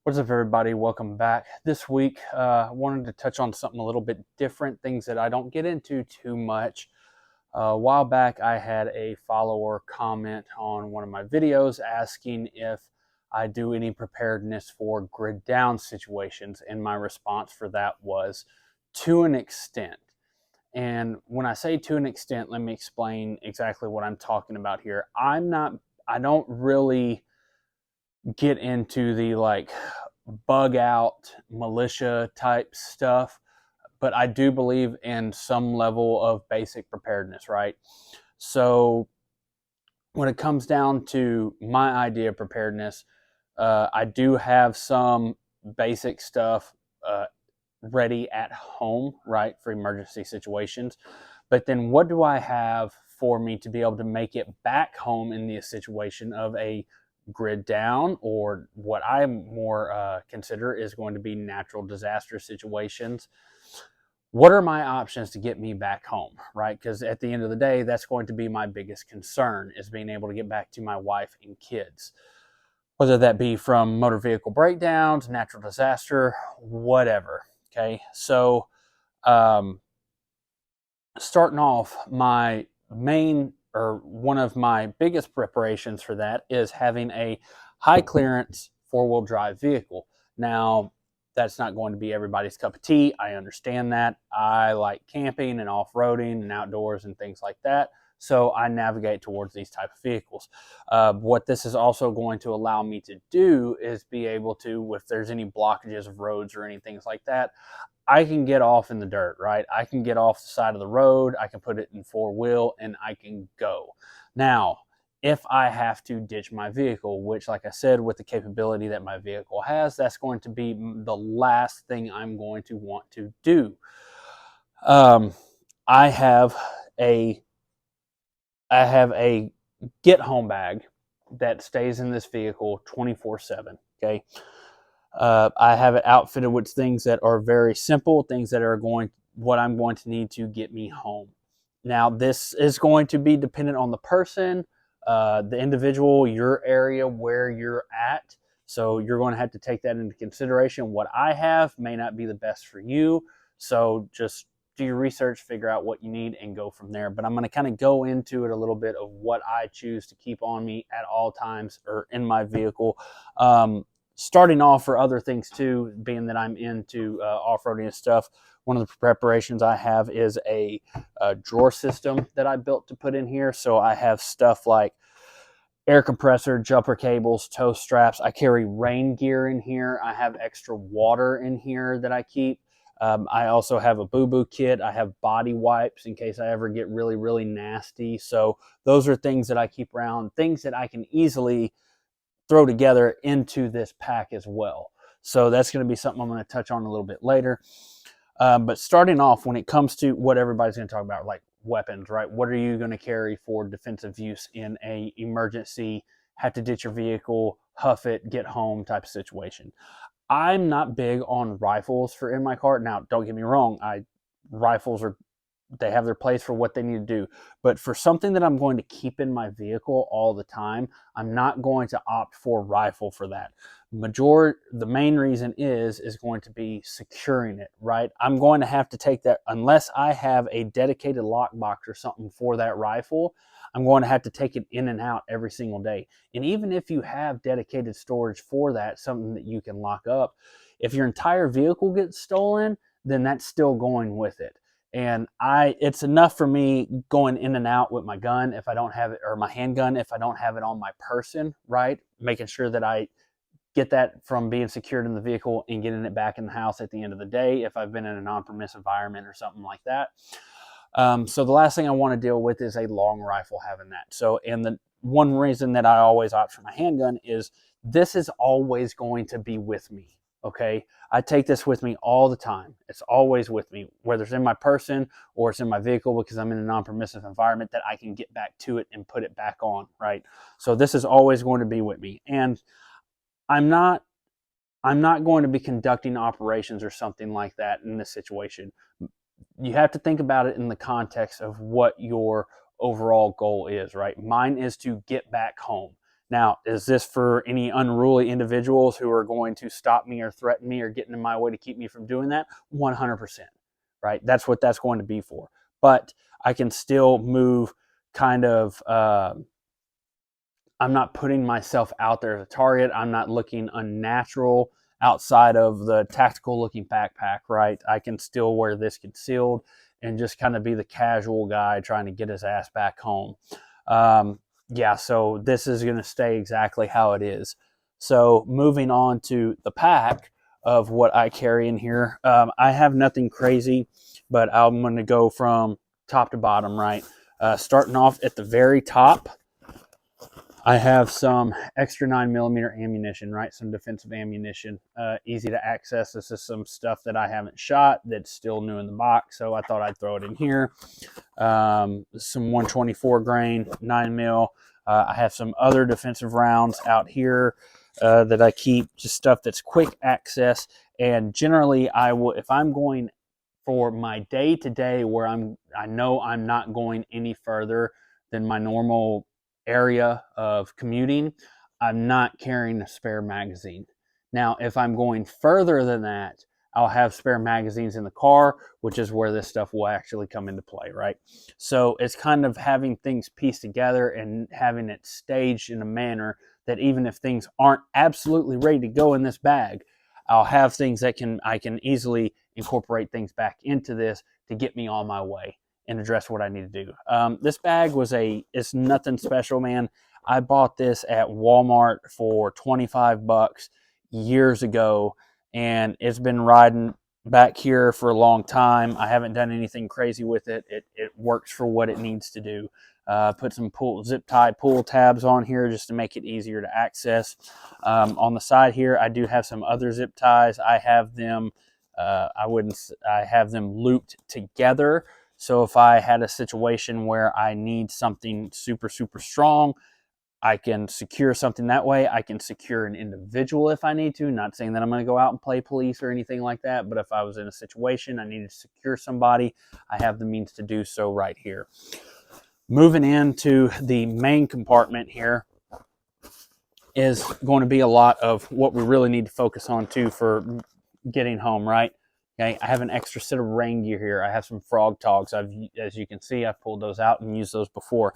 What's up, everybody? Welcome back. This week, I wanted to touch on something a little bit different, things that I don't get into too much. A while back, I had a follower comment on one of my videos asking if I do any preparedness for grid down situations, and my response for that was to an extent. And when I say to an extent, let me explain exactly what I'm talking about here. I don't really get into the bug out militia type stuff, but I do believe in some level of basic preparedness, right? So when it comes down to my idea of preparedness, I do have some basic stuff ready at home, right, for emergency situations. But then what do I have for me to be able to make it back home in the situation of a grid down, or what I more consider is going to be natural disaster situations? What are my options to get me back home, right? Because at the end of the day, that's going to be my biggest concern, is being able to get back to my wife and kids, whether that be from motor vehicle breakdowns, natural disaster, whatever. Okay, so um, starting off, my main or one of my biggest preparations for that is having a high clearance four-wheel drive vehicle. Now, that's not going to be everybody's cup of tea. I understand that. I like camping and off-roading and outdoors and things like that. So I navigate towards these type of vehicles. What this is also going to allow me to do is be able to, if there's any blockages of roads or anything like that, I can get off in the dirt, right? I can get off the side of the road, I can put it in four wheel, and I can go. Now, if I have to ditch my vehicle, which, like I said, with the capability that my vehicle has, that's going to be the last thing I'm going to want to do. Um, I have a I have a get home bag that stays in this vehicle 24/7. Okay. I have it outfitted with things that are very simple, things that are what I'm going to need to get me home. Now, this is going to be dependent on the person, the individual, your area, where you're at. So you're going to have to take that into consideration. What I have may not be the best for you. So just do your research, figure out what you need, and go from there. But I'm going to kind of go into it a little bit of what I choose to keep on me at all times or in my vehicle. Starting off for other things too, being that I'm into off-roading and stuff, one of the preparations I have is a drawer system that I built to put in here. So I have stuff like air compressor, jumper cables, tow straps. I carry rain gear in here. I have extra water in here that I keep. I also have a boo-boo kit. I have body wipes in case I ever get really, really nasty. So those are things that I keep around, things that I can easily throw together into this pack as well. So that's going to be something I'm going to touch on a little bit later. But starting off, when it comes to what everybody's going to talk about, like weapons, right? What are you going to carry for defensive use in a emergency, have to ditch your vehicle, huff it, get home type of situation? I'm not big on rifles for in my car. Now, don't get me wrong. Rifles are, they have their place for what they need to do. But for something that I'm going to keep in my vehicle all the time, I'm not going to opt for rifle for that. The main reason is going to be securing it, right? I'm going to have to take that, unless I have a dedicated lockbox or something for that rifle, I'm going to have to take it in and out every single day. And even if you have dedicated storage for that, something that you can lock up, if your entire vehicle gets stolen, then that's still going with it. And it's enough for me going in and out with my gun if I don't have it, or my handgun if I don't have it on my person, right? Making sure that I get that from being secured in the vehicle and getting it back in the house at the end of the day if I've been in a non-permissive environment or something like that. So the last thing I want to deal with is a long rifle having that. So, and the one reason that I always opt for my handgun is this is always going to be with me. Okay. I take this with me all the time. It's always with me, whether it's in my person or it's in my vehicle, because I'm in a non-permissive environment that I can get back to it and put it back on. Right. So this is always going to be with me. And I'm not going to be conducting operations or something like that in this situation. You have to think about it in the context of what your overall goal is, right? Mine is to get back home. Now, is this for any unruly individuals who are going to stop me or threaten me or get in my way to keep me from doing that? 100%, right? That's what that's going to be for. But I can still move kind of, I'm not putting myself out there as a target. I'm not looking unnatural outside of the tactical looking backpack, right? I can still wear this concealed and just kind of be the casual guy trying to get his ass back home. Yeah, so this is going to stay exactly how it is. So moving on to the pack of what I carry in here, I have nothing crazy, but I'm going to go from top to bottom, right? Starting off at the very top, I have some extra 9mm ammunition, right? Some defensive ammunition, easy to access. This is some stuff that I haven't shot that's still new in the box, so I thought I'd throw it in here. Some 124 grain 9mm. I have some other defensive rounds out here that I keep, just stuff that's quick access. And generally, I will, if I'm going for my day-to-day where I know I'm not going any further than my normal area of commuting, I'm not carrying a spare magazine. Now, if I'm going further than that, I'll have spare magazines in the car, which is where this stuff will actually come into play, right? So it's kind of having things pieced together and having it staged in a manner that even if things aren't absolutely ready to go in this bag, I'll have things that I can easily incorporate things back into this to get me on my way and address what I need to do. This bag it's nothing special, man. I bought this at Walmart for 25 bucks years ago, and it's been riding back here for a long time. I haven't done anything crazy with it. It works for what it needs to do. Put some zip tie pull tabs on here just to make it easier to access. On the side here, I do have some other zip ties. I have them, I have them looped together. So if I had a situation where I need something super, super strong, I can secure something that way. I can secure an individual if I need to. Not saying that I'm going to go out and play police or anything like that, but if I was in a situation I needed to secure somebody, I have the means to do so right here. Moving into the main compartment here is going to be a lot of what we really need to focus on too for getting home, right? Okay, I have an extra set of rain gear here. I have some frog togs. As you can see, I've pulled those out and used those before.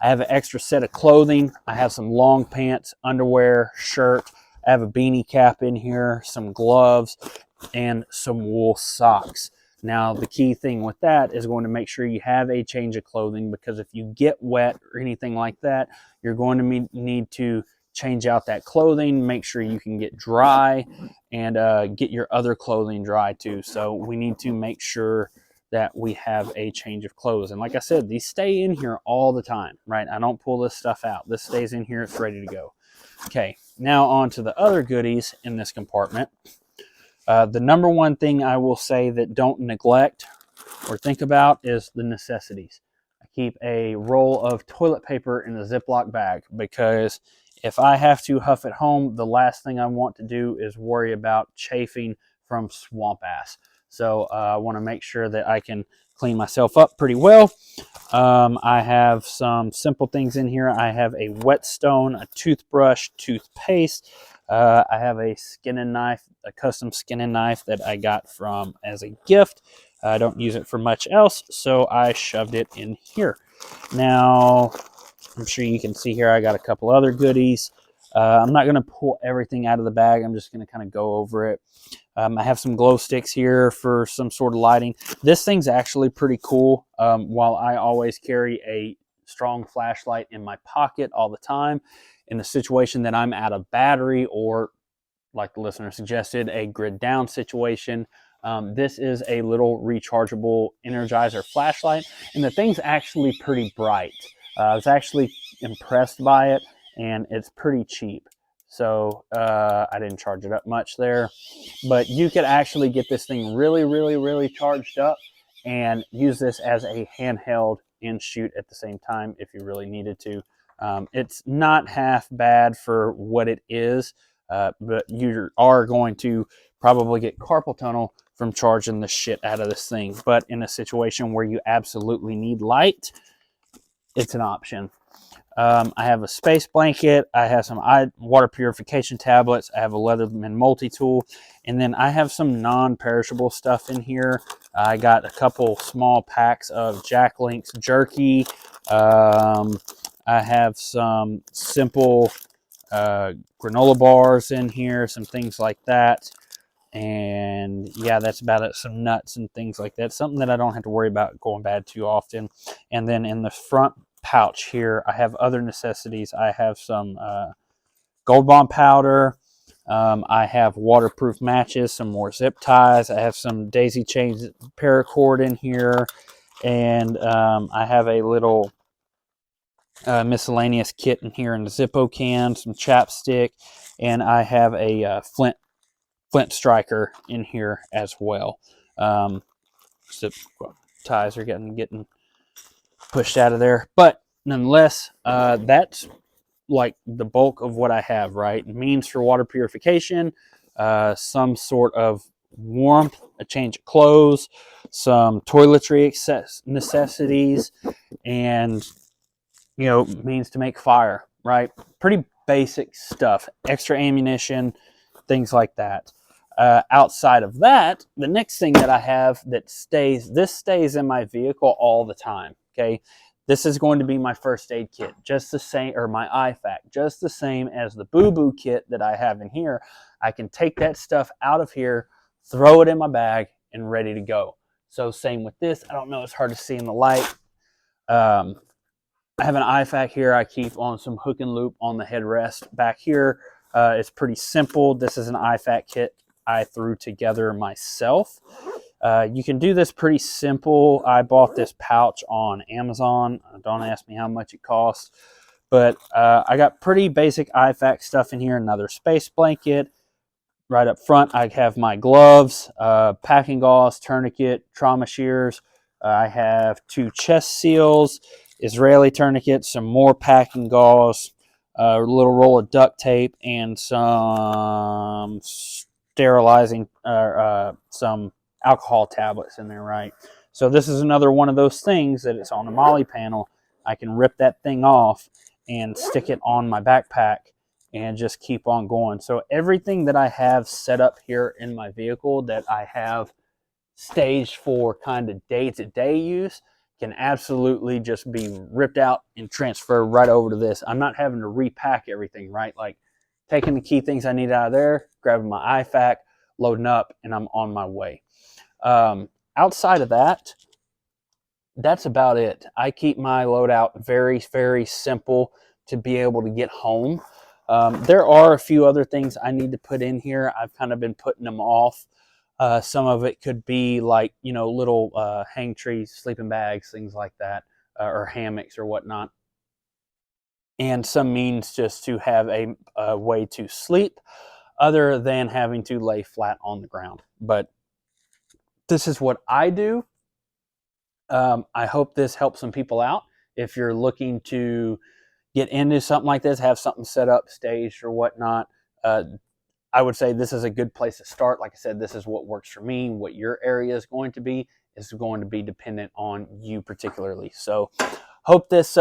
I have an extra set of clothing. I have some long pants, underwear, shirt. I have a beanie cap in here, some gloves, and some wool socks. Now, the key thing with that is going to make sure you have a change of clothing, because if you get wet or anything like that, you're going to need to change out that clothing, make sure you can get dry, and get your other clothing dry too. So we need to make sure that we have a change of clothes. And like I said, these stay in here all the time, right? I don't pull this stuff out. This stays in here. It's ready to go. Okay, now on to the other goodies in this compartment. The number one thing I will say that don't neglect or think about is the necessities. I keep a roll of toilet paper in a Ziploc bag, because if I have to huff at home, the last thing I want to do is worry about chafing from swamp ass. So I want to make sure that I can clean myself up pretty well. I have some simple things in here. I have a whetstone, a toothbrush, toothpaste. I have a skinning knife, a custom skinning knife that I got as a gift. I don't use it for much else, so I shoved it in here. Now, I'm sure you can see here I got a couple other goodies. I'm not going to pull everything out of the bag. I'm just going to kind of go over it. I have some glow sticks here for some sort of lighting. This thing's actually pretty cool. While I always carry a strong flashlight in my pocket all the time, in the situation that I'm out of battery, or like the listener suggested, a grid down situation, this is a little rechargeable Energizer flashlight, and the thing's actually pretty bright. I was actually impressed by it, and it's pretty cheap. So I didn't charge it up much there. But you could actually get this thing really, really, really charged up and use this as a handheld and shoot at the same time if you really needed to. It's not half bad for what it is, but you are going to probably get carpal tunnel from charging the shit out of this thing. But in a situation where you absolutely need light, it's an option. I have a space blanket. I have some water purification tablets. I have a Leatherman multi-tool. And then I have some non-perishable stuff in here. I got a couple small packs of Jack Link's jerky. I have some simple granola bars in here, some things like that. And yeah, that's about it. Some nuts and things like that. Something that I don't have to worry about going bad too often. And then in the front pouch here, I have other necessities. I have some Gold Bond powder. I have waterproof matches, some more zip ties. I have some daisy chain paracord in here. And I have a little miscellaneous kit in here in the Zippo can, some chapstick, and I have a flint striker in here as well. Zip ties are getting pushed out of there, but nonetheless, that's like the bulk of what I have. Right, means for water purification, some sort of warmth, a change of clothes, some toiletry necessities, and means to make fire. Right, pretty basic stuff. Extra ammunition, things like that. Outside of that, the next thing that I have that stays in my vehicle all the time. Okay, this is going to be my first aid kit, just the same, or my IFAK, just the same as the Boo Boo kit that I have in here. I can take that stuff out of here, throw it in my bag, and ready to go. So same with this. I don't know, it's hard to see in the light. I have an IFAK here. I keep on some hook and loop on the headrest back here. It's pretty simple. This is an IFAK kit I threw together myself. You can do this pretty simple. I bought this pouch on Amazon. Don't ask me how much it costs. But I got pretty basic IFAK stuff in here. Another space blanket. Right up front, I have my gloves, packing gauze, tourniquet, trauma shears. I have 2 chest seals, Israeli tourniquet, some more packing gauze, a little roll of duct tape, and some sterilizing, some alcohol tablets in there, right? So this is another one of those things that it's on a MOLLE panel. I can rip that thing off and stick it on my backpack and just keep on going. So everything that I have set up here in my vehicle that I have staged for kind of day-to-day use can absolutely just be ripped out and transferred right over to this. I'm not having to repack everything, right? Like taking the key things I need out of there, grabbing my IFAK, loading up, and I'm on my way. Outside of that, that's about it. I keep my loadout very, very simple to be able to get home. There are a few other things I need to put in here. I've kind of been putting them off. Some of it could be like, little hang trees, sleeping bags, things like that, or hammocks or whatnot. And some means just to have a way to sleep other than having to lay flat on the ground. But this is what I do. I hope this helps some people out. If you're looking to get into something like this, have something set up, staged, or whatnot, I would say this is a good place to start. Like I said, this is what works for me. What your area is going to be dependent on you particularly. So hope this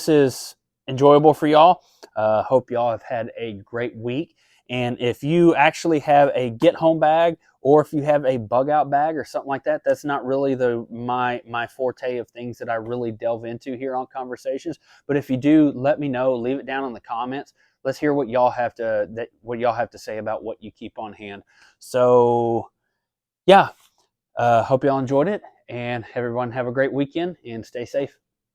is enjoyable for y'all. Hope y'all have had a great week. And if you actually have a get home bag, or if you have a bug out bag or something like that, that's not really my forte of things that I really delve into here on Conversations. But if you do, let me know. Leave it down in the comments. Let's hear what y'all have to say about what you keep on hand. So yeah, hope y'all enjoyed it, and everyone have a great weekend and stay safe.